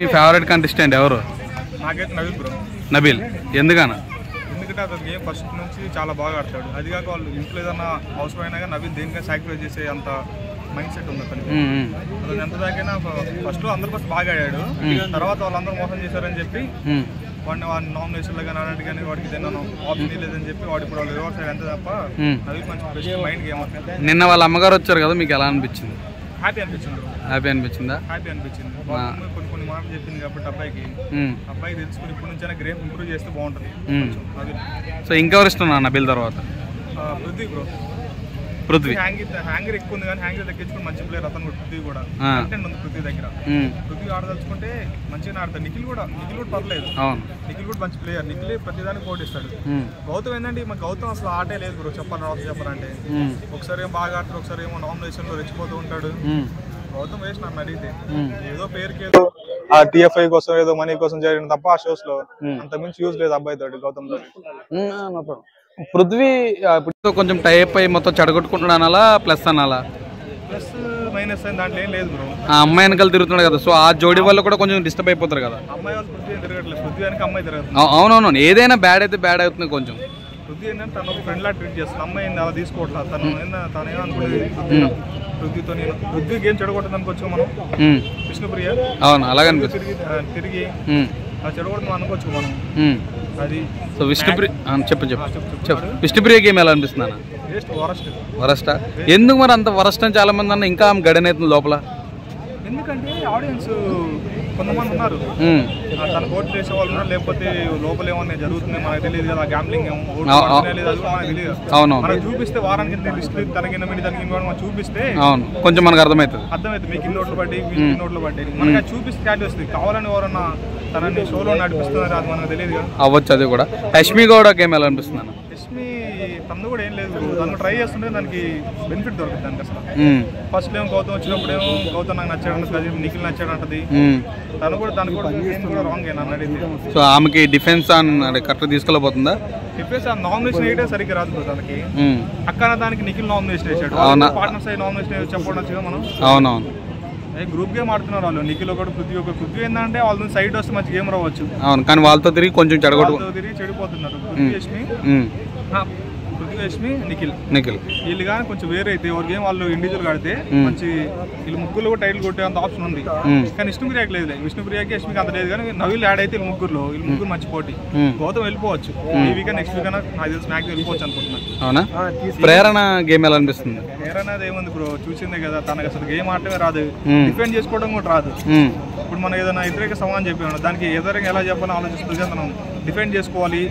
మీ favourite contestant ఎవరు? నాకైతే Nabeel bro. Nabeel ఎందుకన్నా? ఎందుకంటే అతను గేమ్ ఫస్ట్ నుంచి చాలా బాగా ఆడతాడు. అది కాక వాళ్ళు ఇంట్లో ఏదన్నా అవసరమైనా కానీ నబీల్ దేనికైనా సాక్రిఫైస్ చేసే అంత మైండ్ సెట్ ఉంది అతనికి. అతను ఎంత దాకైనా ఫస్ట్లో అందరి కోసం బాగా ఆడాడు. తర్వాత వాళ్ళందరూ మోసం చేశారని చెప్పి వాడిని నామినేషన్లో కానీ అలాంటి కానీ వాడికి ఏదైనా ఆప్షన్ లేదని చెప్పి వాడు ఇప్పుడు వాళ్ళు రివర్స్ అయ్యారు అంతే తప్ప నబీల్ మంచి బెస్ట్ మైండ్ గేమ్. నిన్న వాళ్ళ అమ్మగారు వచ్చారు కదా, మీకు ఎలా అనిపించింది? హ్యాపీ అనిపించింది. హ్యాపీ అనిపించిందా? హ్యాపీ అనిపించింది. కొన్ని మాటలు చెప్పింది కాబట్టి అబ్బాయి తెలుసుకుని ఇప్పుడు నుంచైనా గేమ్ ఇంప్రూవ్ చేస్తే బాగుంటుంది. సో ఇంకెవరు ఇష్టం నబీల్ తర్వాత? పృథ్వీ బ్రో. పృథ్వీ హ్యాంగర్ ఎక్కువ ఉంది కానీ హ్యాంగర్ తగ్గించుకుని మంచి ప్లేయర్ అతను కూడా. పృథ్వీ కూడా కంటెంట్ ఉంది పృథ్వీ దగ్గర. పృథ్వీ ఆడదలుచుకుంటే మంచిగా ఆడతాడు. నిఖిల్ కూడా పర్లేదు. నిఖిల్ కూడా మంచి ప్లేయర్. నిఖిల్ ప్రతిదానికి పోటీస్తాడు. గౌతమ్ ఏంటంటే మా గౌతమ్ అసలు ఆటే లేదు బ్రో. చెప్పాలంటే ఒకసారి ఏమో బాగా ఆడతాడు, ఒకసారి ఏమో నామినేషన్ లో రెచ్చిపోతూ ఉంటాడు. గౌతమ్ వేస్ట్ నన్ను అడిగితే. ఏదో పేరుకి ఏదో ఆ టీఎఫ్ఐ కోసం ఏదో మనీ కోసం జరిగిన తప్ప ఆ షోస్ లో అంత మించి యూజ్ లేదు అబ్బాయి తోటి గౌతమ్ లో. పృథ్వీ కొంచెం టైప్ అయ్యి మొత్తం చెడగొట్టుకుంటున్నాడు అనాలా, ప్లస్ అనాలా? ప్లస్ మైనస్ అని దాంట్లో ఏం లేదు బ్రో. ఆ అమ్మాయి వెనకాల తిరుగుతున్నాడు కదా, సో ఆ జోడి వల్ల కూడా కొంచెం డిస్టర్బ్ అయిపోతారు కదా. అమ్మాయి వాళ్ళు పృథ్వీ తిరగట్లేదు. పృథ్వీ వెనక అమ్మాయి తిరగదు. అవునవును, ఏదైనా బ్యాడ్ అయితే బ్యాడ్ అవుతుంది కొంచెం. పృథ్వీ ఏంటంటే తను ఒక ఫ్రెండ్ లా ట్రీట్ చేస్తుంది. అమ్మాయి అలా తీసుకోవట్లేదు. తను ఏమనుకోలేదు పృథ్వీతో. నేను పృథ్వీ గేమ్ చెడగొట్టదు అనుకోవచ్చు మనం. విష్ణుప్రియ అవును అలాగే తిరిగి చెడగొడతాం అనుకోవచ్చు మనం. అది సో విష్ణుప్రియ చెప్పు విష్ణుప్రియ గేమ్ ఎలా అనిపిస్తుంది అన్న? వరస్టా? ఎందుకు మరి అంత వరస్ట్ అని చాలా మంది అన్న, ఇంకా గడనవుతుంది లోపల. ఎందుకంటే ఆడియన్స్ కొంతమంది ఉన్నారు, తన ఓట్లు చేసే వాళ్ళు ఉన్నారు, లేకపోతే లోపల ఏమన్నా జరుగుతుంది మనకు తెలియదు కదా. గ్యాంబ్లింగ్ మనకు చూపిస్తే వారానికి లిస్ట్ తనకి మనం చూపిస్తే కొంచెం మనకు అర్థమవుతుంది. మీకు ఇన్ని ఓట్లు పడ్డాయి, మీకు ఇన్ని ఓట్లు పడ్డాయి, మనకి చూపిస్తే క్యాట్ వస్తుంది. కావాలని ఎవరన్నా తనని షోలో నడిపిస్తున్నారు, అది మనకు తెలియదు కదా. అవ్వచ్చు. అది కూడా యష్మి గౌడ గేమ్ ఎలా అనిపిస్తుంది అన్న? యష్మి తను కూడా ఏం లేదు, తను ట్రై చేస్తుంటే దానికి బెనిఫిట్ దొరుకుతుంది దానికి. అసలు ఫస్ట్ ఏమో గౌతమ్ వచ్చినప్పుడు ఏమో గౌతమ్ నాకు నచ్చాడు, నిఖిల్ నచ్చాడు అంటది. తను కూడా రాంగ్ నన్ను అడిగితే. సో ఆమెకి డిఫెన్స్ కరెక్ట్ తీసుకెళ్ళబోతుందా? డిఫెన్స్ నామినేషన్ వేయటే సరిగ్గా రాదు తనకి. అక్కడ దానికి నిఖిల్ నామినేషన్ వేసాడు. పార్ట్నర్స్ అయ్యి నామినేషన్ చెప్పడం మనం. అవునవును, గ్రూప్ గేమ్ ఆడుతున్నారు వాళ్ళు. నిఖిల్ ఒకటి, పృథ్వీ ఒకటి. పృథ్వీ ఏంటంటే వాళ్ళ సైడ్ వస్తే మంచి గేమ్ రావచ్చు. అవును, కానీ వాళ్ళతో తిరిగి కొంచెం చెడిపోతున్నారు. పృథ్వీ యష్మి నిఖిల్ వీళ్ళు కానీ కొంచెం వేరే అయితే ఎవరి గేమ్ వాళ్ళు ఇండివిజువల్ ఆడితే మంచి. వీళ్ళు ముగ్గురు కూడా టైటిల్ కొట్టే అంత ఆప్షన్ ఉంది. కానీ విష్ణుప్రియకి లేదు. విష్ణుప్రియకి యష్మికి అంత లేదు. కానీ నవీల్ యాడ్ అయితే వీళ్ళు ముగ్గురు మంచి పోటీ. గౌతమ్ వెళ్ళిపోవచ్చు ఈ వీక్, నెక్స్ట్ వీక్ అయినా నాకు తెలిసి మ్యాక్స్ వెళ్ళిపోవచ్చు అనుకుంటున్నాను. అవునా? ప్రేరణ గేమ్ ఎలా అనిపిస్తుంది? ప్రేరణ ఏముంది బ్రో, చూసిందే కదా. తనకు అసలు గేమ్ ఆడటమే రాదు, డిఫెండ్ చేసుకోవడం కూడా రాదు. ఇప్పుడు మనం ఏదైనా వ్యతిరేక సమానం చెప్పాను, దానికి ఎదురుగా ఎలా చెప్పాలని ఆలోచిస్తుంది. మనం డిఫెండ్ చేసుకోవాలి.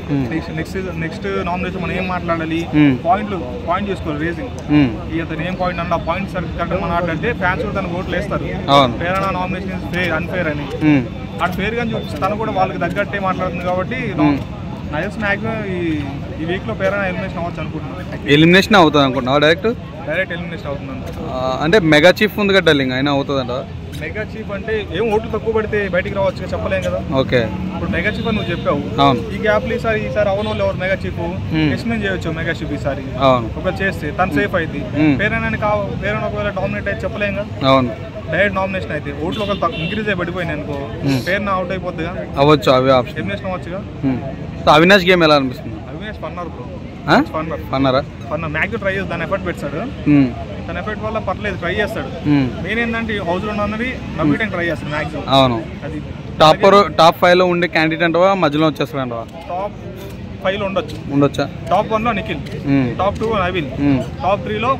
నెక్స్ట్ నామినేషన్ మనం ఏం మాట్లాడాలి, పాయింట్ చేసుకోవాలి. రేసింగ్ ఇతను ఏం పాయింట్ అన్న పాయింట్ కరెక్ట్ మనం ఆడాలంటే ఫ్యాన్స్ కూడా తన ఓట్లు వేస్తారు. ప్రేరణ నామినేషన్ ఫేర్ అన్ఫేర్ అని అటు ఫేర్ గా చూపిస్తే తను కూడా వాళ్ళకి తగ్గట్టే మాట్లాడుతుంది. కాబట్టి నాకు తెలిసి మ్యాక్సిమం ఈ వీక్ లో ప్రేరణ ఎలిమినేషన్ అవ్వచ్చు అనుకుంటున్నాను. ఎలిమినేషన్ అవుతుంది అనుకుంటున్నా? డైరెక్ట్ ఎలిమినేషన్ అవుతుంది అంటే మెగా చీఫ్ ఉంది కదా డార్లింగ్, అయినా అవుతుందంట. మెగా చీఫ్ అంటే ఏం ఓట్లు తక్కువ పడితే బయటికి రావచ్చు, చెప్పలేం కదా. ఓకే, ఇప్పుడు మెగా చీఫ్ అని నువ్వు చెప్పావు. ఈ గ్యాప్ లో ఈసారి అవును వాళ్ళు ఎవరు మెగా చీఫ్ ఎక్స్ప్లెయిన్ చేయొచ్చు. మెగా చీఫ్ ఈసారి ఒక చేస్తే తను సేఫ్ అయితే పేరెంట్ ఒకవేళ డామినేట్ అయితే చెప్పలేం కదా. అవును, డైరెక్ట్ నామినేషన్ అయితే ఓట్లు ఒకవేళ ఇంక్రీజ్ అయి పడిపోయింది అనుకో, పేరున అవుట్ అయిపోద్దిగా. అవ్వచ్చు, అవి ఆప్షన్. ఎలిమినేషన్ అవ్వచ్చుగా. అవినాష్ గేమ్ ఎలా అనిపిస్తుంది? అవినాష్ ఫన్నర్ బ్రో. ఫన్నర్ మ్యాక్సిమం ట్రై చేసి దాని ఎఫర్ట్ పెట్టాడు. తన ఎఫర్ట్ వల్ల పర్లేదు, ట్రై చేస్తాడు. మెయిన్ ఏంటంటే హౌస్ లో ఉన్నది నవ్వడానికి ట్రై చేస్తాడు మ్యాక్సిమం. అవును, అది టాప్ 5 లో ఉండే క్యాండిడేట్ అంటవా, మధ్యలో వచ్చేస్తాడంటవా? టాప్ 5 లో ఉండొచ్చా? టాప్ 1 లో నిఖిల్, టాప్ 2 లో నవీల్, టాప్ 3 లో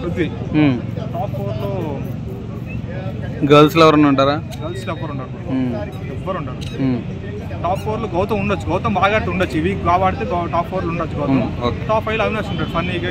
పృథ్వీ, టాప్ 4 లో గర్ల్స్ లో ఎవరైనా ఉంటారా? గర్ల్స్ లో ఎవ్వరు ఉండరు. టాప్ 4 లో గౌతమ్ ఉండొచ్చు. గౌతమ్ బాగా ఉండొచ్చు. ఈ వీక్ బాగా ఆడితే టాప్ 4 లో ఉండొచ్చు గౌతమ్. టాప్ 5 లో అవినాష్ ఉంటాడు ఫన్నీగా.